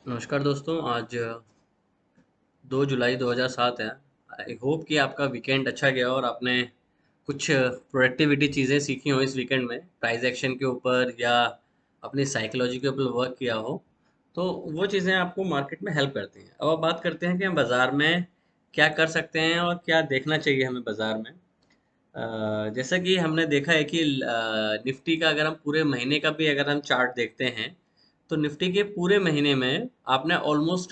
नमस्कार दोस्तों। आज 2 जुलाई 2007 है। आई होप कि आपका वीकेंड अच्छा गया और आपने कुछ प्रोडक्टिविटी चीज़ें सीखी हो इस वीकेंड में, प्राइस एक्शन के ऊपर या अपनी साइकोलॉजी के ऊपर वर्क किया हो। तो वो चीज़ें आपको मार्केट में हेल्प करती हैं। अब आप बात करते हैं कि हम बाज़ार में क्या कर सकते हैं और क्या देखना चाहिए हमें बाज़ार में। जैसा कि हमने देखा है कि निफ्टी का अगर हम पूरे महीने का भी अगर हम चार्ट देखते हैं, तो निफ्टी के पूरे महीने में आपने ऑलमोस्ट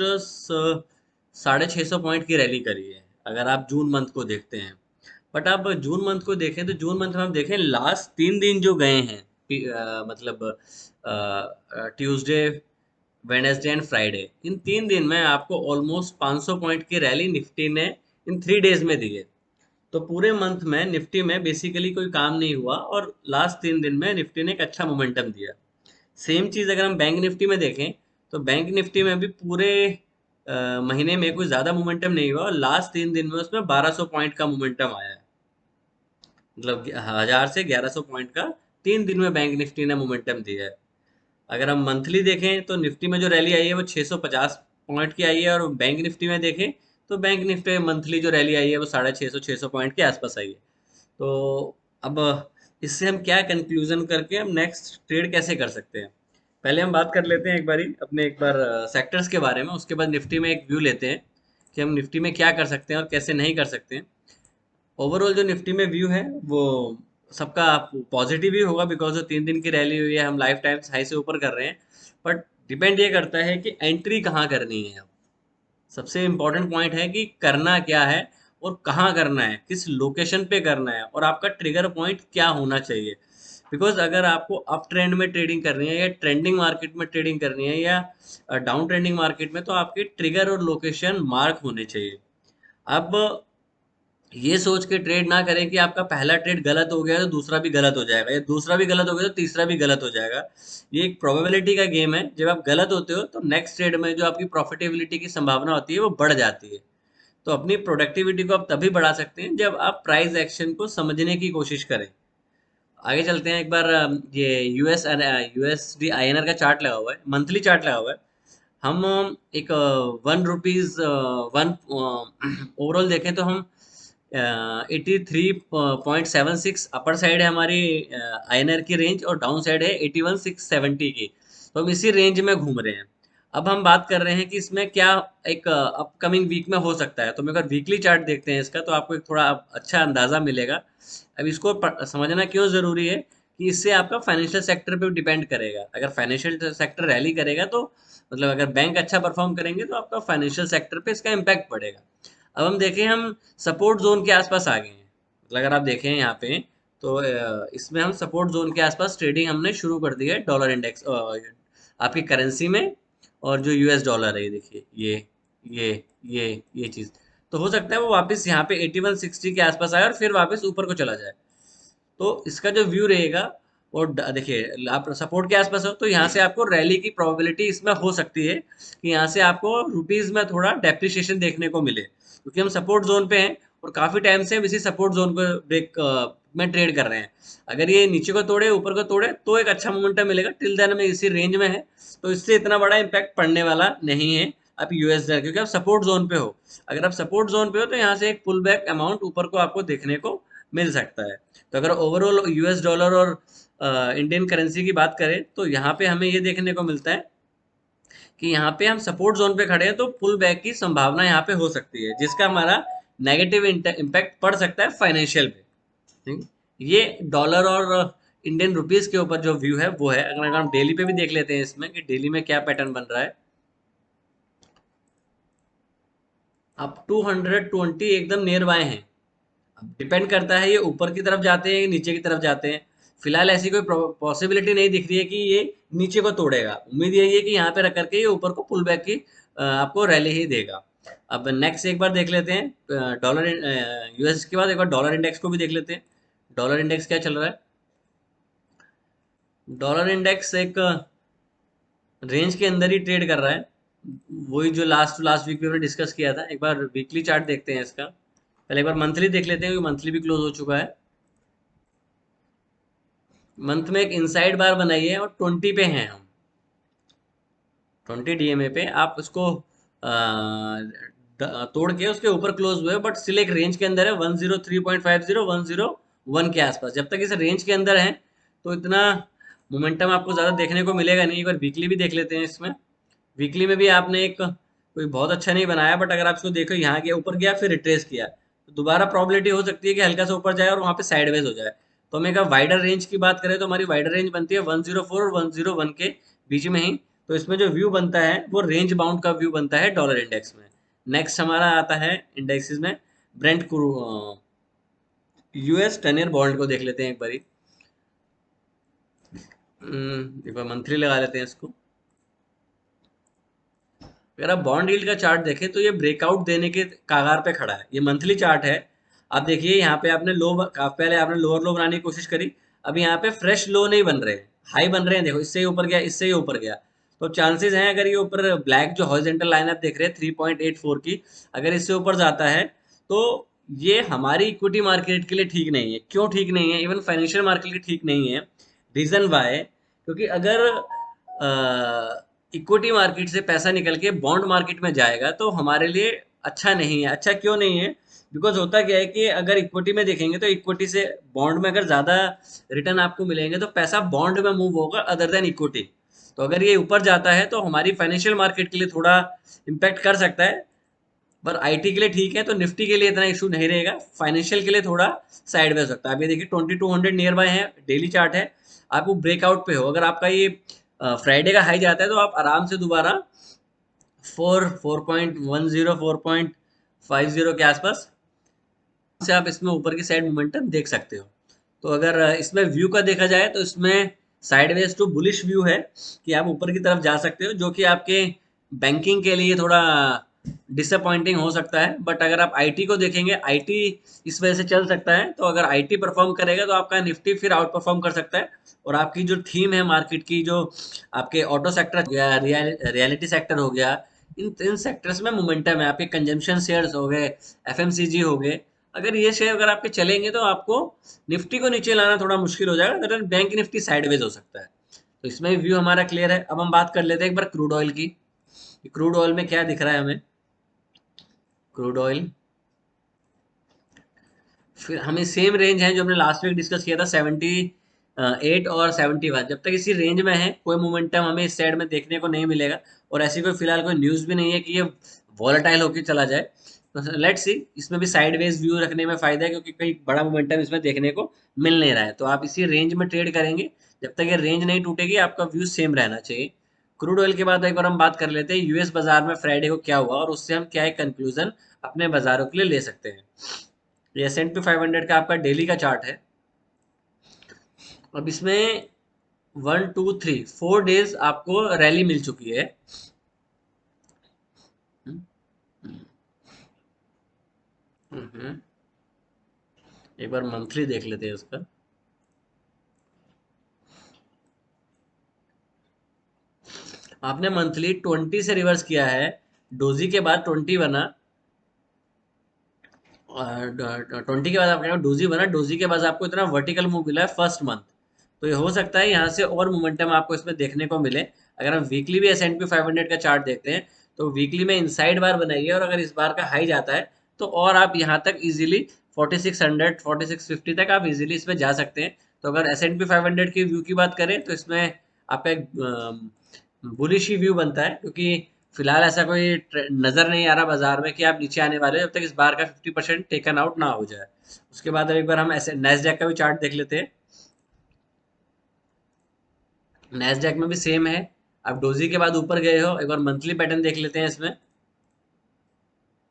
650 पॉइंट की रैली करी है अगर आप जून मंथ को देखते हैं। बट आप जून मंथ को देखें तो जून मंथ में हम देखें लास्ट 3 दिन जो गए हैं, मतलब ट्यूसडे, वेडनेसडे एंड फ्राइडे, इन 3 दिन में आपको ऑलमोस्ट 500 पॉइंट की रैली निफ्टी ने इन 3 डेज में दी है। तो पूरे मंथ में निफ्टी में बेसिकली कोई काम नहीं हुआ और लास्ट 3 दिन में निफ्टी ने एक अच्छा मोमेंटम दिया। सेम चीज़ अगर हम बैंक निफ्टी में देखें तो बैंक निफ्टी में भी पूरे महीने में कोई ज़्यादा मोमेंटम नहीं हुआ और लास्ट 3 दिन में उसमें 1200 पॉइंट का मोमेंटम आया है। मतलब 1000 से 1100 पॉइंट का 3 दिन में बैंक निफ्टी ने मोमेंटम दिया है। अगर हम मंथली देखें तो निफ्टी में जो रैली आई है वो 650 पॉइंट की आई है और बैंक निफ्टी में देखें तो बैंक निफ्टी में मंथली जो रैली आई है वो 650 पॉइंट के आसपास आई है। तो अब इससे हम क्या कंक्लूजन करके हम नेक्स्ट ट्रेड कैसे कर सकते हैं। पहले हम बात कर लेते हैं एक बारी अपने एक बार सेक्टर्स के बारे में, उसके बाद निफ्टी में एक व्यू लेते हैं कि हम निफ्टी में क्या कर सकते हैं और कैसे नहीं कर सकते हैं। ओवरऑल जो निफ्टी में व्यू है वो सबका पॉजिटिव ही होगा, बिकॉज जो 3 दिन की रैली हुई है हम लाइफ टाइम हाई से ऊपर कर रहे हैं। बट डिपेंड ये करता है कि एंट्री कहाँ करनी है। सबसे इम्पोर्टेंट पॉइंट है कि करना क्या है और कहाँ करना है, किस लोकेशन पे करना है और आपका ट्रिगर पॉइंट क्या होना चाहिए। बिकॉज अगर आपको अप ट्रेंड में ट्रेडिंग करनी है या ट्रेंडिंग मार्केट में ट्रेडिंग करनी है या डाउन ट्रेंडिंग मार्केट में, तो आपके ट्रिगर और लोकेशन मार्क होने चाहिए। अब ये सोच के ट्रेड ना करें कि आपका पहला ट्रेड गलत हो गया तो दूसरा भी गलत हो जाएगा या दूसरा भी गलत हो गया तो तीसरा भी गलत हो जाएगा। ये एक प्रोबेबिलिटी का गेम है। जब आप गलत होते हो तो नेक्स्ट ट्रेड में जो आपकी प्रॉफिटेबिलिटी की संभावना होती है वो बढ़ जाती है। तो अपनी प्रोडक्टिविटी को आप तभी बढ़ा सकते हैं जब आप प्राइस एक्शन को समझने की कोशिश करें। आगे चलते हैं एक बार। ये यूएसडी आईएनआर का चार्ट लगा हुआ है, मंथली चार्ट लगा हुआ है। हम एक 1 रुपीज वन ओवरऑल देखें तो हम 83.76 अपर साइड है हमारी आईएनआर की रेंज और डाउन साइड है 81,670 की। तो हम इसी रेंज में घूम रहे हैं। अब हम बात कर रहे हैं कि इसमें क्या एक अपकमिंग वीक में हो सकता है। तो हम अगर वीकली चार्ट देखते हैं इसका तो आपको एक थोड़ा अच्छा अंदाजा मिलेगा। अब इसको समझना क्यों ज़रूरी है कि इससे आपका फाइनेंशियल सेक्टर पे डिपेंड करेगा। अगर फाइनेंशियल सेक्टर रैली करेगा तो मतलब अगर बैंक अच्छा परफॉर्म करेंगे तो आपका फाइनेंशियल सेक्टर पे इसका इम्पैक्ट पड़ेगा। अब हम देखें, हम सपोर्ट जोन के आसपास आ गए हैं। मतलब अगर आप देखें यहाँ पे तो इसमें हम सपोर्ट जोन के आसपास ट्रेडिंग हमने शुरू कर दी है डॉलर इंडेक्स आपकी करेंसी में। और जो यूएस डॉलर है, ये देखिए, ये ये ये चीज़। तो हो सकता है वो वापस यहाँ पे 8160 के आसपास आए और फिर वापस ऊपर को चला जाए। तो इसका जो व्यू रहेगा वो देखिए, आप सपोर्ट के आसपास हो तो यहाँ से आपको रैली की प्रोबेबिलिटी इसमें हो सकती है कि यहाँ से आपको रुपीस में थोड़ा डेप्रिसिएशन देखने को मिले, क्योंकि हम सपोर्ट जोन पे हैं और काफी टाइम से हम इसी सपोर्ट जोन को ब्रेक में ट्रेड कर रहे हैं। अगर ये नीचे को तोड़े ऊपर को तोड़े तो एक अच्छा मोमेंटम मिलेगा, टिल देन में इसी रेंज में है। तो इससे इतना बड़ा इम्पैक्ट पड़ने वाला नहीं है आप यूएस डॉलर, क्योंकि आप सपोर्ट जोन पे हो। अगर आप सपोर्ट जोन पे हो तो यहाँ से एक पुल बैक अमाउंट ऊपर को आपको देखने को मिल सकता है। तो अगर ओवरऑल यूएस डॉलर और इंडियन करेंसी की बात करें तो यहाँ पे हमें ये देखने को मिलता है कि यहाँ पे हम सपोर्ट जोन पे खड़े हैं तो पुल बैक की संभावना यहाँ पे हो सकती है, जिसका हमारा नेगेटिव इम्पैक्ट पड़ सकता है फाइनेंशियल पे। ठीक? ये डॉलर और इंडियन रुपीस के ऊपर जो व्यू है वो है। अगर हम डेली पे भी देख लेते हैं इसमें कि डेली में क्या पैटर्न बन रहा है। अब 220 एकदम नियर बाय हैं। डिपेंड करता है ये ऊपर की तरफ जाते हैं या नीचे की तरफ जाते हैं। फिलहाल ऐसी कोई पॉसिबिलिटी नहीं दिख रही है कि ये नीचे को तोड़ेगा। उम्मीद यही है कि यहाँ पे रख करके ये ऊपर को पुल बैक की आपको रैली ही देगा। अब नेक्स्ट एक बार देख लेते हैं डॉलर यूएस के बाद एक बार डॉलर इंडेक्स को भी देख लेते हैं। डॉलर इंडेक्स क्या चल रहा है। डॉलर इंडेक्स एक रेंज के अंदर ही ट्रेड कर रहा है। वही जो लास्ट लास्ट वीक में हमने डिस्कस किया था। एक बार वीकली चार्ट देखते हैं इसका। पहले एक बार मंथली देख लेते हैं क्योंकि मंथली भी क्लोज हो चुका है। मंथ में एक इनसाइड बार बनाई है और 20 पे हैं हम। 20 डीएमए पे आप उसको तोड़ के उसके ऊपर क्लोज हुए, बट स्टिल एक रेंज के अंदर है 103.50 101 के आसपास। जब तक इस रेंज के अंदर है तो इतना मोमेंटम आपको ज़्यादा देखने को मिलेगा नहीं। एक बार वीकली भी देख लेते हैं। इसमें वीकली में भी आपने एक कोई बहुत अच्छा नहीं बनाया, बट अगर आप इसको देखो यहाँ गया, ऊपर गया, फिर रिट्रेस किया, तो दोबारा प्रॉबिलिटी हो सकती है कि हल्का सा ऊपर जाए और वहाँ पे साइडवेज हो जाए। तो हमें एक वाइडर रेंज की बात करें तो हमारी वाइडर रेंज बनती है 104 और 101 के बीच में ही। तो इसमें जो व्यू बनता है वो रेंज बाउंड का व्यू बनता है डॉलर इंडेक्स में। नेक्स्ट हमारा आता है इंडेक्सेस में ब्रेंट यूएस 10 ईयर बॉन्ड को देख लेते हैं एक बारी। एक बार मंथली लगा लेते हैं इसको। अगर आप बॉन्ड यील्ड का चार्ट देखें तो ये ब्रेकआउट देने के कागार पे खड़ा है। ये मंथली चार्ट है। आप देखिए यहाँ पे आपने पहले आपने लोअर लो बनाने की कोशिश करी। अभी यहाँ पे फ्रेश लो नहीं बन रहे, हाई बन रहे हैं। देखो इससे ही ऊपर गया, इससे ही ऊपर गया, तो चांसेस हैं अगर ये ऊपर ब्लैक जो हॉरिजॉन्टल लाइन आप देख रहे हैं 3.84 की, अगर इससे ऊपर जाता है तो ये हमारी इक्विटी मार्केट के लिए ठीक नहीं है। क्यों ठीक नहीं है? इवन फाइनेंशियल मार्केट के लिए ठीक नहीं है। Reason why? क्योंकि अगर इक्विटी मार्केट से पैसा निकल के बॉन्ड मार्केट में जाएगा तो हमारे लिए अच्छा नहीं है। अच्छा क्यों नहीं है? बिकॉज होता क्या है कि अगर इक्विटी में देखेंगे तो इक्विटी से बॉन्ड में अगर ज़्यादा रिटर्न आपको मिलेंगे तो पैसा बॉन्ड में मूव होगा अदर देन इक्विटी। तो अगर ये ऊपर जाता है तो हमारी फाइनेंशियल मार्केट के लिए थोड़ा इम्पैक्ट कर सकता है, पर आईटी के लिए ठीक है। तो निफ्टी के लिए इतना इशू नहीं रहेगा, फाइनेंशियल के लिए थोड़ा साइड हो सकता है। आप ये देखिए 2200 नियर बाय है, डेली चार्ट है। आपको ब्रेकआउट पे हो, अगर आपका ये फ्राइडे का हाई जाता है तो आप आराम से दोबारा 4.10 4.50 के आसपास से आप इसमें ऊपर की साइड मोमेंटम देख सकते हो। तो अगर इसमें व्यू का देखा जाए तो इसमें साइडवेज टू बुलिश व्यू है कि आप ऊपर की तरफ जा सकते हो, जो कि आपके बैंकिंग के लिए थोड़ा डिसअपॉइंटिंग हो सकता है। बट अगर आप आईटी को देखेंगे, आईटी इस वजह से चल सकता है। तो अगर आईटी परफॉर्म करेगा तो आपका निफ्टी फिर आउट परफॉर्म कर सकता है। और आपकी जो थीम है मार्केट की, जो आपके ऑटो सेक्टर हो गया, रियलिटी सेक्टर हो गया, इन इन सेक्टर्स में मोमेंटम है। आपके कंजम्पशन शेयर्स हो गए, एफएमसीजी हो गए, अगर ये शेयर अगर आपके चलेंगे तो आपको निफ्टी को नीचे लाना थोड़ा मुश्किल हो जाएगा। अगर बैंक निफ्टी साइडवेज हो सकता है। तो इसमें व्यू हमारा क्लियर है। अब हम बात कर लेते हैं एक बार क्रूड ऑयल की। क्रूड ऑयल में क्या दिख रहा है हमें? क्रूड ऑयल फिर हमें सेम रेंज है जो हमने लास्ट वीक डिस्कस किया था, 78 और 71। जब तक इसी रेंज में है कोई मोमेंटम हमें इस साइड में देखने को नहीं मिलेगा। और ऐसी कोई फिलहाल कोई न्यूज़ भी नहीं है कि ये वॉलेटाइल होकर चला जाए। तो लेट्स सी, इसमें भी साइडवेज व्यू रखने में फायदा है क्योंकि कोई बड़ा मोमेंटम इसमें देखने को मिल नहीं रहा है। तो आप इसी रेंज में ट्रेड करेंगे। जब तक ये रेंज नहीं टूटेगी आपका व्यू सेम रहना चाहिए। क्रूड ऑयल के बाद एक बार हम बात कर लेते हैं यूएस बाजार में फ्राइडे को क्या हुआ और उससे हम क्या एक कंक्लूजन अपने बाजारों के लिए ले सकते हैं। ये S&P 500 का आपका डेली का चार्ट है। अब इसमें 1 2 3 4 डेज आपको रैली मिल चुकी है। एक बार मंथली देख लेते हैं उसका। आपने मंथली 20 से रिवर्स किया है, डोजी के बाद 20 बना, 20 के बाद आपका डोजी बना, डोजी के बाद आपको इतना वर्टिकल मूव मिला है फर्स्ट मंथ। तो ये हो सकता है यहाँ से और मोमेंटम आपको इसमें देखने को मिले। अगर हम वीकली भी S&P 500 का चार्ट देखते हैं तो वीकली में इनसाइड बार बनाई है, और अगर इस बार का हाई जाता है तो और आप यहाँ तक इजीली 4600 4650 तक आप इजीली इसमें जा सकते हैं। तो अगर S&P 500 की व्यू की बात करें तो इसमें आपका एक बुलिश ही व्यू बनता है, क्योंकि फिलहाल ऐसा कोई नजर नहीं आ रहा बाजार में कि आप नीचे आने वाले हो जब तक इस बार का 50% टेकन आउट ना हो जाए। उसके बाद अब एक बार हम ऐसे नैस्डैक का भी चार्ट देख लेते हैं। नैस्डैक में भी सेम है। आप डोजी के बाद ऊपर गए हो, एक बार मंथली पैटर्न देख लेते हैं। इसमें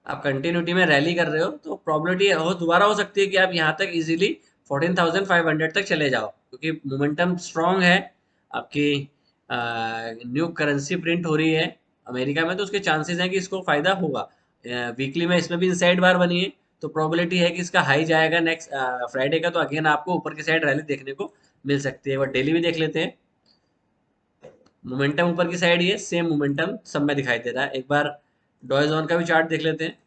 आप कंटिन्यूटी में रैली कर रहे हो तो प्रॉबिलिटी हो दोबारा हो सकती है कि आप यहाँ तक इजीली 14,500 तक चले जाओ, क्योंकि मोमेंटम स्ट्रांग है। आपकी न्यू करेंसी प्रिंट हो रही है अमेरिका में, तो उसके चांसेस हैं कि इसको फायदा होगा। वीकली में इसमें भी इनसाइड बार बनी है, तो प्रोबेबिलिटी है कि इसका हाई जाएगा नेक्स्ट फ्राइडे का, तो अगेन आपको ऊपर की साइड रैली देखने को मिल सकती है। और डेली भी देख लेते हैं। मोमेंटम ऊपर की साइड ही है, सेम मोमेंटम सब में दिखाई दे रहा है। एक बार डॉय जोन का भी चार्ट देख लेते हैं।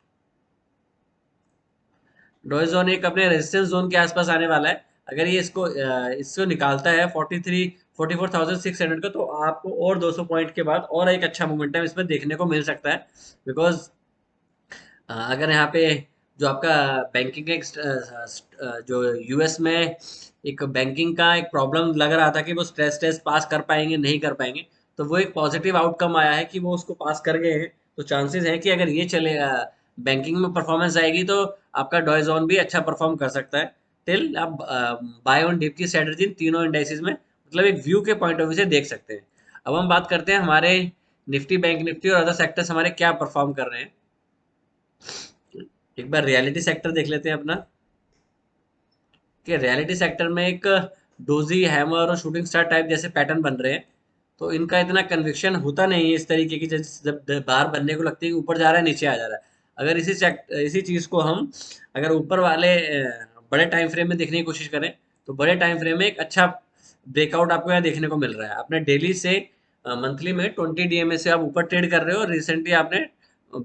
डॉय जोन एक अपने रेजिस्टेंस जोन के आसपास आने वाला है। अगर ये इसको निकालता है 43 44,600 का, तो आपको और 200 पॉइंट के बाद और एक अच्छा मोमेंटम इसमें देखने को मिल सकता है। बिकॉज अगर यहाँ पे जो आपका बैंकिंग का जो यूएस में एक बैंकिंग का एक प्रॉब्लम लग रहा था कि वो स्ट्रेस टेस्ट पास कर पाएंगे नहीं कर पाएंगे, तो वो एक पॉजिटिव आउटकम आया है कि वो उसको पास कर गए हैं। तो चांसेस है कि अगर ये चले बैंकिंग में परफॉर्मेंस आएगी तो आपका डॉयजॉन भी अच्छा परफॉर्म कर सकता है। टिल आप बाय ऑन डिप की स्ट्रेटजी तीनों इंडाइसिस में मतलब एक व्यू के पॉइंट ऑफ व्यू से देख सकते हैं। अब हम बात करते हैं हमारे निफ्टी, बैंक निफ्टी और अदर सेक्टर्स हमारे क्या परफॉर्म कर रहे हैं। एक बार रियलिटी सेक्टर देख लेते हैं अपना, कि रियलिटी सेक्टर में एक डोजी, हैमर और शूटिंग स्टार टाइप जैसे पैटर्न बन रहे हैं। तो इनका इतना कन्विक्शन होता नहीं है इस तरीके की, जब बाहर बनने को लगती है कि ऊपर जा रहा है नीचे आ जा रहा है। अगर इसी चीज को हम अगर ऊपर वाले बड़े टाइम फ्रेम में देखने की कोशिश करें, तो बड़े टाइम फ्रेम में एक अच्छा ब्रेकआउट आपको यहाँ देखने को मिल रहा है। आपने डेली से मंथली में 20 DMA से आप ऊपर ट्रेड कर रहे हो, और रिसेंटली आपने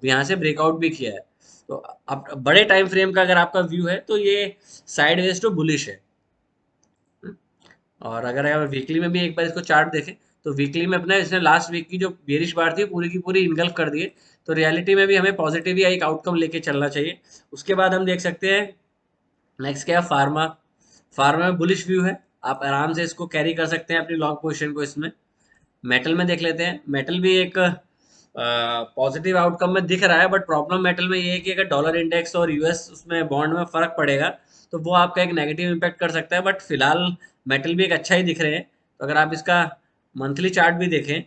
यहाँ से ब्रेकआउट भी किया है। तो आप बड़े टाइम फ्रेम का अगर आपका व्यू है तो ये साइड वेज टू बुलिश है। और अगर आप वीकली में भी एक बार इसको चार्ट देखें, तो वीकली में अपना इसने लास्ट वीक की जो बेरिश बार थी पूरी की पूरी इनगल्फ कर दिए। तो रियलिटी में भी हमें पॉजिटिव या एक आउटकम लेके चलना चाहिए। उसके बाद हम देख सकते हैं नेक्स्ट क्या है, फार्मा। फार्मा में बुलिश व्यू है, आप आराम से इसको कैरी कर सकते हैं अपनी लॉन्ग पोजीशन को इसमें। मेटल में देख लेते हैं, मेटल भी एक पॉजिटिव आउटकम में दिख रहा है, बट प्रॉब्लम मेटल में ये है कि अगर डॉलर इंडेक्स और यूएस उसमें बॉन्ड में फर्क पड़ेगा तो वो आपका एक नेगेटिव इम्पैक्ट कर सकता है। बट फिलहाल मेटल भी एक अच्छा ही दिख रहे हैं। तो अगर आप इसका मंथली चार्ट भी देखें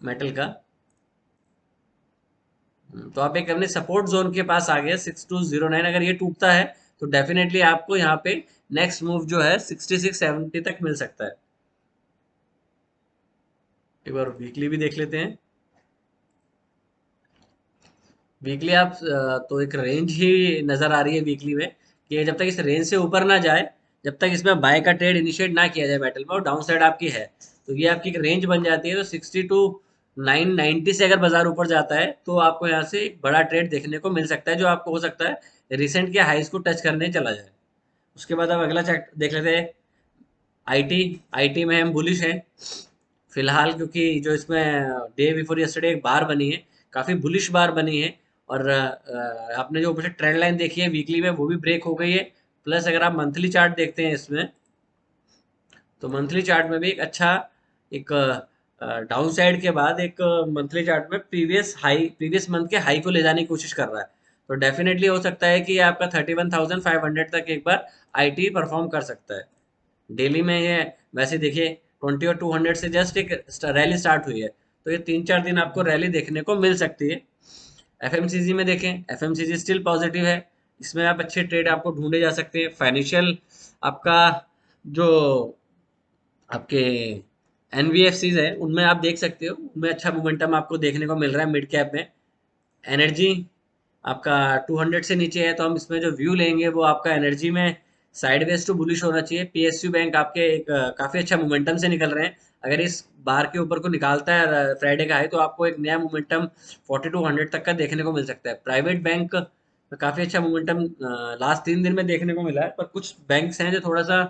मेटल का, तो आप एक अपने सपोर्ट जोन के पास आ गए 6209। अगर ये टूटता है तो डेफिनेटली आपको यहाँ पे नेक्स्ट मूव जो है 6670 तक मिल सकता है। एक बार वीकली भी देख लेते हैं। वीकली आप तो एक रेंज ही नजर आ रही है वीकली में, कि जब तक इस रेंज से ऊपर ना जाए, जब तक इसमें बाय का ट्रेड इनिशिएट ना किया जाए मेटल में और डाउन साइड आपकी है, तो ये आपकी एक रेंज बन जाती है। तो 62,990 से अगर बाजार ऊपर जाता है तो आपको यहाँ से एक बड़ा ट्रेड देखने को मिल सकता है, जो आपको हो सकता है रिसेंट के हाइस को टच करने चला जाए। उसके बाद आप अगला चेक देख लेते हैं, आईटी। आईटी में हम बुलिश हैं फिलहाल, क्योंकि जो इसमें डे बिफोर यस्टरडे एक बार बनी है, काफी बुलिश बार बनी है। और आपने जो ऊपर से ट्रेंड लाइन देखी है वीकली में वो भी ब्रेक हो गई है। प्लस अगर आप मंथली चार्ट देखते हैं इसमें, तो मंथली चार्ट में भी एक अच्छा एक डाउन साइड के बाद एक मंथली चार्ट में प्रीवियस मंथ के हाई को ले जाने की कोशिश कर रहा है। तो डेफिनेटली हो सकता है कि आपका 31,500 तक एक बार आईटी परफॉर्म कर सकता है। डेली में ये वैसे देखिए 20 और 200 से जस्ट एक रैली स्टार्ट हुई है, तो ये 3-4 दिन आपको रैली देखने को मिल सकती है। एफएमसीजी में देखें, एफएमसीजी स्टिल पॉजिटिव है, इसमें आप अच्छे ट्रेड आपको ढूंढे जा सकते हैं। फाइनेंशियल आपका जो आपके एनबीएफसीज है उनमें आप देख सकते हो, उनमें अच्छा मोमेंटम आपको देखने को मिल रहा है मिड कैप में। एनर्जी आपका 200 से नीचे है, तो हम इसमें जो व्यू लेंगे वो आपका एनर्जी में साइडवेज टू बुलिश होना चाहिए। पीएसयू बैंक आपके एक काफी अच्छा मोमेंटम से निकल रहे हैं। अगर इस बार के ऊपर को निकालता है फ्राइडे का है, तो आपको एक नया मोमेंटम 4200 तक का देखने को मिल सकता है। प्राइवेट बैंक में काफी अच्छा मोमेंटम लास्ट 3 दिन में देखने को मिला है, पर कुछ बैंक्स हैं जो थोड़ा सा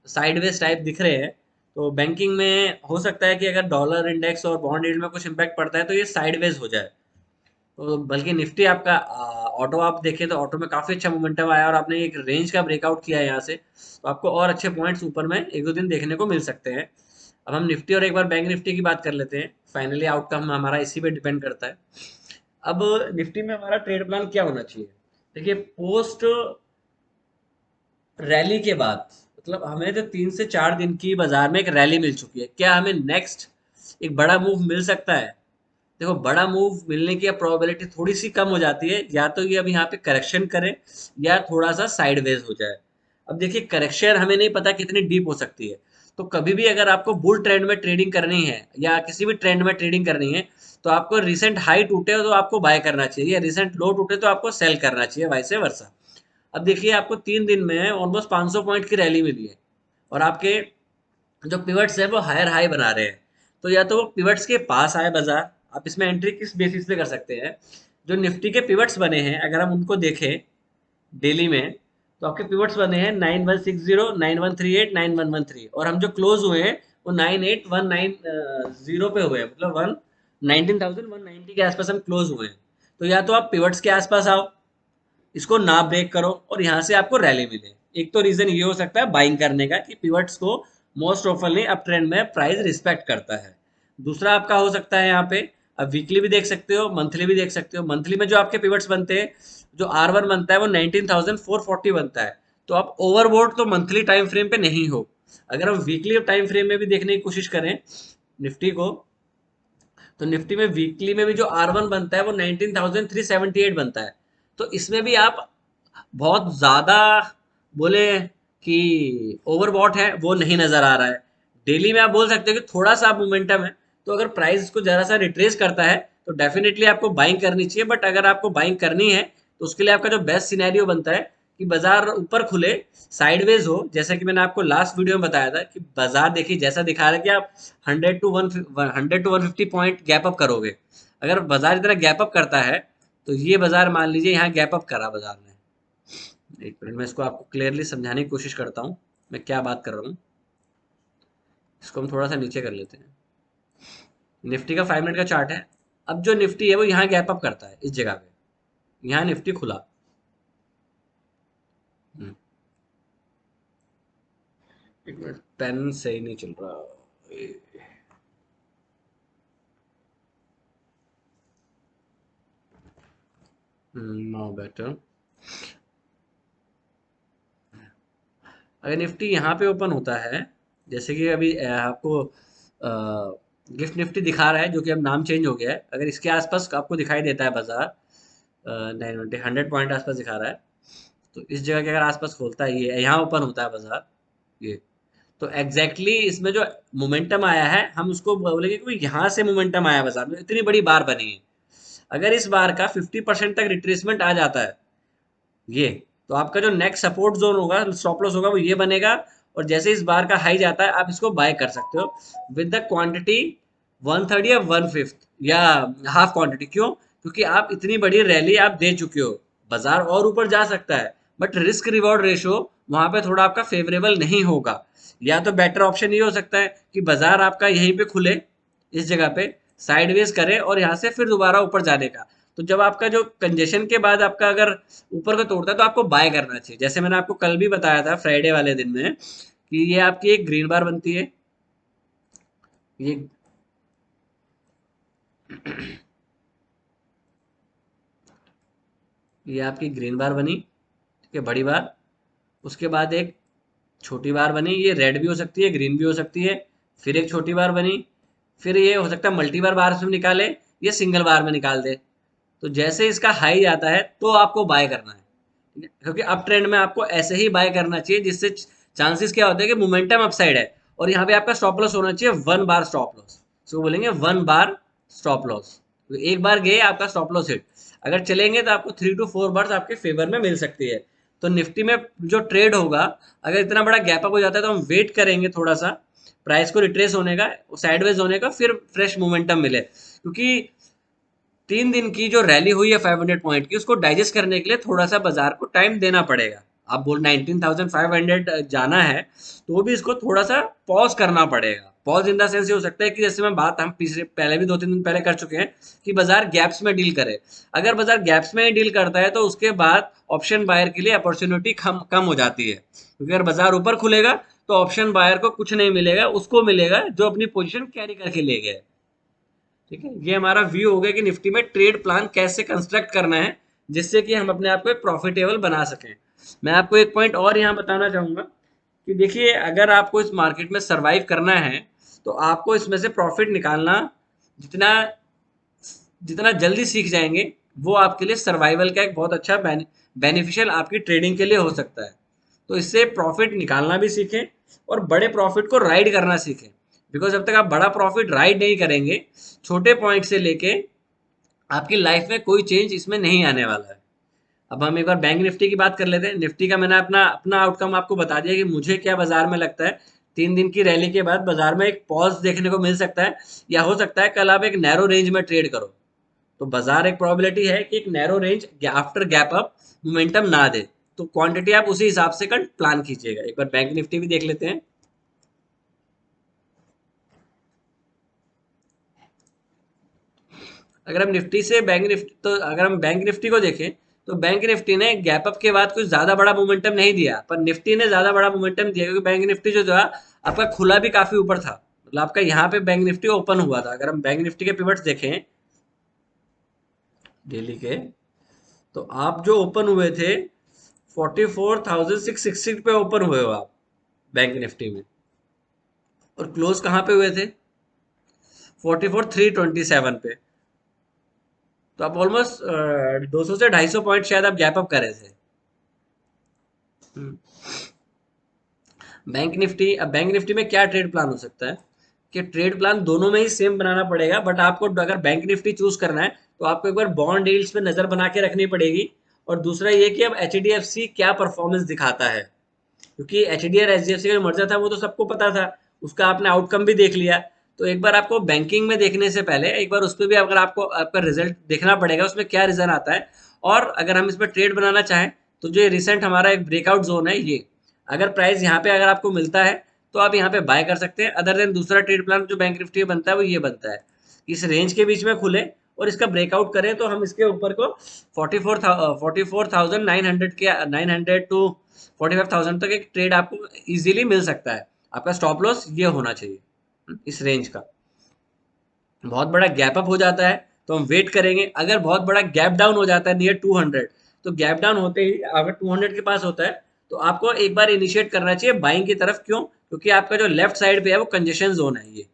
साइडवेज टाइप दिख रहे हैं। तो बैंकिंग में हो सकता है कि अगर डॉलर इंडेक्स और बॉन्ड यील्ड में कुछ इम्पैक्ट पड़ता है तो ये साइडवेज हो जाए। तो बल्कि निफ्टी आपका ऑटो आप देखें तो ऑटो में काफी अच्छा मोमेंटम आया, और आपने एक रेंज का ब्रेकआउट किया है यहाँ से, तो आपको और अच्छे पॉइंट्स ऊपर में 1-2 दिन देखने को मिल सकते हैं। अब हम निफ्टी और एक बार बैंक निफ्टी की बात कर लेते हैं। फाइनली आउटकम हमारा इसी पे डिपेंड करता है। अब निफ्टी में हमारा ट्रेड प्लान क्या होना चाहिए। देखिए पोस्ट रैली के बाद, मतलब हमें तो 3 से 4 दिन की बाजार में एक रैली मिल चुकी है, क्या हमें नेक्स्ट एक बड़ा मूव मिल सकता है। देखो बड़ा मूव मिलने की प्रोबेबिलिटी थोड़ी सी कम हो जाती है, या तो ये अब यहाँ पे करेक्शन करे या थोड़ा सा साइडवेज हो जाए। अब देखिए करेक्शन हमें नहीं पता कितनी डीप हो सकती है। तो कभी भी अगर आपको बुल ट्रेंड में ट्रेडिंग करनी है या किसी भी ट्रेंड में ट्रेडिंग करनी है, तो आपको रिसेंट हाई टूटे तो आपको बाय करना चाहिए, या रिसेंट लो टूटे तो आपको सेल करना चाहिए, वाइस वर्सा। अब देखिए आपको 3 दिन में ऑलमोस्ट 500 पॉइंट की रैली मिली है, और आपके जो पिवट्स है वो हायर हाई बना रहे हैं। तो या तो वो पिवट्स के पास आए बाजार, आप इसमें एंट्री किस बेसिस पे कर सकते हैं। जो निफ्टी के पिवट्स बने हैं अगर हम उनको देखें डेली में, तो आपके पिवट्स बने हैं 9160, 9138, 9113, और हम जो क्लोज हुए हैं वो 98190 पे हुए हैं, मतलब 19,190 के आसपास हम क्लोज हुए हैं। तो या तो आप पिवट्स के आसपास आओ, इसको ना ब्रेक करो और यहाँ से आपको रैली मिले। एक तो रीजन ये हो सकता है बाइंग करने का कि पिवट्स को मोस्ट ऑफनली अप ट्रेंड में प्राइस रिस्पेक्ट करता है। दूसरा आपका हो सकता है यहाँ पे, अब वीकली भी देख सकते हो, मंथली भी देख सकते हो। मंथली में जो आपके पिवट्स बनते हैं, जो R1 बनता है वो 19,440 बनता है। तो आप ओवरबोर्ड तो मंथली टाइम फ्रेम पे नहीं हो। अगर हम वीकली टाइम फ्रेम में भी देखने की कोशिश करें निफ्टी को, तो निफ्टी में वीकली में भी जो R1 बनता है वो 19,378 बनता है। तो इसमें भी आप बहुत ज्यादा बोले कि ओवरबॉट है वो नहीं नजर आ रहा है। डेली में आप बोल सकते हो कि थोड़ा सा मोमेंटम है, तो अगर प्राइस इसको जरा सा रिट्रेस करता है तो डेफिनेटली आपको बाइंग करनी चाहिए। बट अगर आपको बाइंग करनी है तो उसके लिए आपका जो बेस्ट सिनेरियो बनता है कि बाजार ऊपर खुले, साइडवेज हो, जैसा कि मैंने आपको लास्ट वीडियो में बताया था कि बाजार देखिए जैसा दिखा रहा है कि आप 100 to 150 पॉइंट गैप अप करोगे। अगर बाजार इतना गैप अप करता है तो ये बाजार मान लीजिए यहाँ गैप अप करा बाजार ने। एक मिनट में इसको आपको क्लियरली समझाने की कोशिश करता हूँ मैं क्या बात कर रहा हूँ। इसको हम थोड़ा सा नीचे कर लेते हैं। निफ्टी का 5 मिनट का चार्ट है। अब जो निफ्टी है वो यहाँ गैप अप करता है इस जगह पे, यहाँ निफ्टी खुला। हम्म, एक मिनट, पेन सही नहीं चल रहा। Now better. अगर निफ्टी यहाँ पे ओपन होता है, जैसे कि अभी आपको गिफ्ट निफ्टी दिखा रहा है जो कि अब नाम चेंज हो गया है, अगर इसके आसपास आपको दिखाई देता है बाजार 100 पॉइंट आसपास दिखा रहा है, तो इस जगह के अगर आसपास खोलता है, ये यहाँ ओपन होता है बाजार, ये तो एग्जैक्टली इसमें जो मोमेंटम आया है हम उसको बोलेंगे कि यहाँ से मोमेंटम आया बाजार में, इतनी बड़ी बार बनी है। अगर इस बार का 50% तक रिट्रेसमेंट आ जाता है ये, तो आपका जो नेक्स्ट सपोर्ट जोन होगा, स्टॉप लॉस होगा, वो ये बनेगा। और जैसे इस बार का हाई जाता है आप इसको बाय कर सकते हो विद द क्वांटिटी 1/3 या 1/5 या हाफ क्वांटिटी। क्यों? क्योंकि आप इतनी बड़ी रैली आप दे चुके हो, बाजार और ऊपर जा सकता है, बट रिस्क रिवॉर्ड रेशो वहां पे थोड़ा आपका फेवरेबल नहीं होगा। या तो बेटर ऑप्शन ये हो सकता है कि बाजार आपका यहीं पे खुले, इस जगह पे साइडवेज करे और यहाँ से फिर दोबारा ऊपर जाने का। तो जब आपका जो कंजेशन के बाद आपका अगर ऊपर को तोड़ता है तो आपको बाय करना चाहिए। जैसे मैंने आपको कल भी बताया था फ्राइडे वाले दिन में कि ये आपकी एक ग्रीन बार बनती है, ये ये आपकी ग्रीन बार बनी, ठीक है, बड़ी बार। उसके बाद एक छोटी बार बनी, ये रेड भी हो सकती है ग्रीन भी हो सकती है। फिर एक छोटी बार बनी, फिर ये हो सकता है मल्टी बार बार में निकाले, ये सिंगल बार में निकाल दे। तो जैसे इसका हाई आता है तो आपको बाय करना है, ठीक है? क्योंकि अप ट्रेंड में आपको ऐसे ही बाय करना चाहिए जिससे चांसेस क्या होते हैं कि मोमेंटम अपसाइड है। और यहाँ पे आपका स्टॉप लॉस होना चाहिए 1 बार स्टॉप लॉस, इसको बोलेंगे 1 बार स्टॉप लॉस। तो एक बार गए आपका स्टॉप लॉस हिट, अगर चलेंगे तो आपको 3 to 4 बार आपके फेवर में मिल सकती है। तो निफ्टी में जो ट्रेड होगा, अगर इतना बड़ा गैप अप हो जाता है तो हम वेट करेंगे थोड़ा सा प्राइस को रिट्रेस होने का, साइडवेज होने का, फिर फ्रेश मोमेंटम मिले। क्योंकि 3 दिन की जो रैली हुई है 500 पॉइंट की, उसको डाइजेस्ट करने के लिए थोड़ा सा बाजार को टाइम देना पड़ेगा। आप बोल 19,500 जाना है तो भी इसको थोड़ा सा पॉज करना पड़ेगा। पॉज इन द सेंस ये हो सकता है कि जैसे मैं बात हम पिछले पहले भी 2-3 दिन पहले कर चुके हैं कि बाजार गैप्स में डील करे। अगर बाजार गैप्स में डील करता है तो उसके बाद ऑप्शन बायर के लिए अपॉर्चुनिटी कम कम हो जाती है, क्योंकि अगर बाजार ऊपर खुलेगा तो ऑप्शन बायर को कुछ नहीं मिलेगा, उसको मिलेगा जो अपनी पोजीशन कैरी करके ले गए। ठीक है, ये हमारा व्यू हो गया कि निफ्टी में ट्रेड प्लान कैसे कंस्ट्रक्ट करना है जिससे कि हम अपने आप को प्रॉफिटेबल बना सकें। मैं आपको एक पॉइंट और यहाँ बताना चाहूंगा कि देखिए अगर आपको इस मार्केट में सरवाइव करना है तो आपको इसमें से प्रॉफिट निकालना जितना जितना जल्दी सीख जाएंगे वो आपके लिए सर्वाइवल का एक बहुत अच्छा बेनिफिशियल आपकी ट्रेडिंग के लिए हो सकता है। तो इससे प्रॉफिट निकालना भी सीखें और बड़े प्रॉफिट को राइड करना सीखें। बिकॉज जब तक आप बड़ा प्रॉफिट राइड नहीं करेंगे, छोटे पॉइंट से लेके आपकी लाइफ में कोई चेंज इसमें नहीं आने वाला है। अब हम एक बार बैंक निफ्टी की बात कर लेते हैं। निफ्टी का मैंने अपना अपना आउटकम आपको बता दिया कि मुझे क्या बाजार में लगता है। 3 दिन की रैली के बाद बाजार में एक पॉज देखने को मिल सकता है, या हो सकता है कल आप एक नैरो रेंज में ट्रेड करो। तो बाजार एक प्रोबेबिलिटी है कि एक narrow range after gap up momentum ना दे, तो क्वांटिटी आप उसी हिसाब से कल प्लान कीजिएगा। एक बार बैंक निफ्टी भी देख लेते हैं। अगर हम निफ्टी से बैंक निफ्टी, तो अगर हम बैंक निफ्टी को देखें तो बैंक निफ्टी ने गैप अप के बाद कुछ ज्यादा बड़ा मोमेंटम नहीं दिया, पर निफ्टी ने ज्यादा बड़ा मोमेंटम दिया, क्योंकि बैंक निफ्टी जो था आपका खुला भी काफी ऊपर था। मतलब आपका यहाँ पे बैंक निफ्टी ओपन हुआ था। अगर हम बैंक निफ्टी के पिवट्स देखें डेली के, तो आप जो ओपन हुए थे 44,660 पे ओपन हुए हो आप बैंक निफ्टी में, और क्लोज कहाँ पे हुए थे? 44,327 पे। तो आप ऑलमोस्ट 200 से 250 पॉइंट शायद आप गैप अप करे थे। हम्म। बैंक निफ्टी, अब बैंक निफ्टी में क्या ट्रेड प्लान हो सकता है कि ट्रेड प्लान दोनों में ही सेम बनाना पड़ेगा, बट आपको अगर बैंक निफ्टी चूज करना है तो आपको एक बार बॉन्ड डील्स पे नजर बना के रखनी पड़ेगी। और दूसरा ये कि अब एच क्या परफॉर्मेंस दिखाता है, क्योंकि एच डी और एच डी एफ सी का जो मर्जर था वो तो सबको पता था, उसका आपने आउटकम भी देख लिया। तो एक बार आपको बैंकिंग में देखने से पहले एक बार उस पर भी अगर आपको आपका रिजल्ट देखना पड़ेगा, उसमें क्या रिजल्ट आता है। और अगर हम इस पर ट्रेड बनाना चाहें तो जो रिसेंट हमारा एक ब्रेकआउट जोन है, ये अगर प्राइस यहाँ पे अगर आपको मिलता है तो आप यहाँ पे बाय कर सकते हैं। अदर देन दूसरा ट्रेड प्लान जो बैंक निफ्टी में बनता है वो ये बनता है, इस रेंज के बीच में खुले और इसका ब्रेकआउट करें तो हम इसके ऊपर को 44,900 के 900 टू 45,000 तक एक ट्रेड आपको इजीली मिल सकता है। आपका स्टॉप लॉस ये होना चाहिए इस रेंज का। बहुत बड़ा गैप अप हो जाता है तो हम वेट करेंगे। अगर बहुत बड़ा गैप डाउन हो जाता है नियर 200, तो गैप डाउन होते ही अगर 200 के पास होता है तो आपको एक बार इनिशिएट करना चाहिए बाइंग की तरफ। क्यों? क्योंकि आपका जो लेफ्ट साइड पे है वो कंजेशन जोन है, ये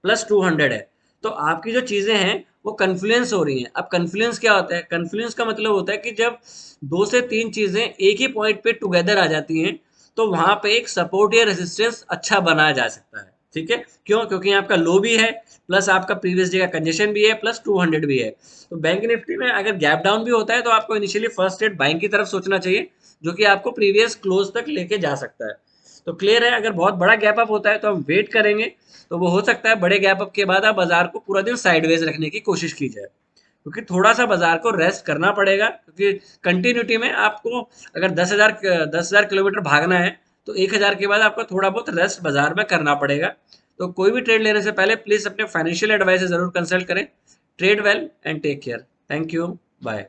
+200 है। तो आपकी जो चीजें हैं वो कन्फ्लुएंस हो रही हैं। अब कन्फ्लुएंस क्या होता है? कन्फ्लुएंस का मतलब होता है कि जब 2 से 3 चीजें एक ही पॉइंट पे टुगेदर आ जाती हैं तो वहां पे एक सपोर्ट या रेजिस्टेंस अच्छा बनाया जा सकता है। ठीक है? क्यों? क्योंकि यहाँ आपका लो भी है, प्लस आपका प्रीवियस डे का कंजेशन भी है, +200 भी है। तो बैंक निफ्टी में अगर गैप डाउन भी होता है तो आपको इनिशियली फर्स्ट ट्रेड बाइंग की तरफ सोचना चाहिए, जो कि आपको प्रीवियस क्लोज तक लेके जा सकता है। तो क्लियर है? अगर बहुत बड़ा गैप अप होता है तो हम वेट करेंगे। तो वो हो सकता है बड़े गैप अप के बाद आप बाजार को पूरा दिन साइडवेज रखने की कोशिश की जाए, क्योंकि थोड़ा सा बाजार को रेस्ट करना पड़ेगा। क्योंकि कंटिन्यूटी में आपको अगर 10,000 किलोमीटर भागना है तो 1,000 के बाद आपको थोड़ा बहुत रेस्ट बाजार में करना पड़ेगा। तो कोई भी ट्रेड लेने से पहले प्लीज अपने फाइनेंशियल एडवाइजर जरूर कंसल्ट करें। Trade well and take care. Thank you. Bye.